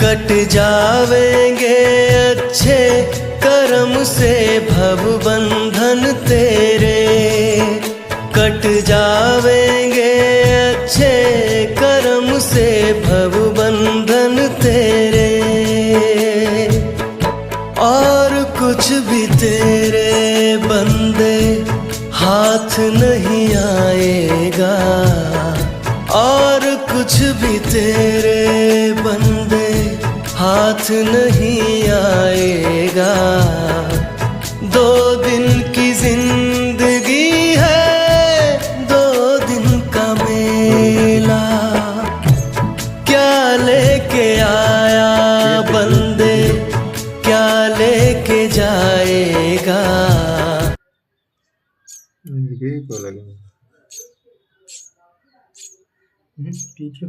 Cut जावेंगे अच्छे कर्म से भव बंधन तेरे, कट जावेंगे अच्छे कर्म से भव बंधन तेरे। और कुछ भी तेरे बंदे हाथ नहीं आएगा, और कुछ भी तेरे बंदे हाथ नहीं आएगा। 2 दिन की जिंदगी है, 2 दिन का मेला, क्या लेके आया बंदे, क्या लेके जाएगा। ये तो लगे पीछे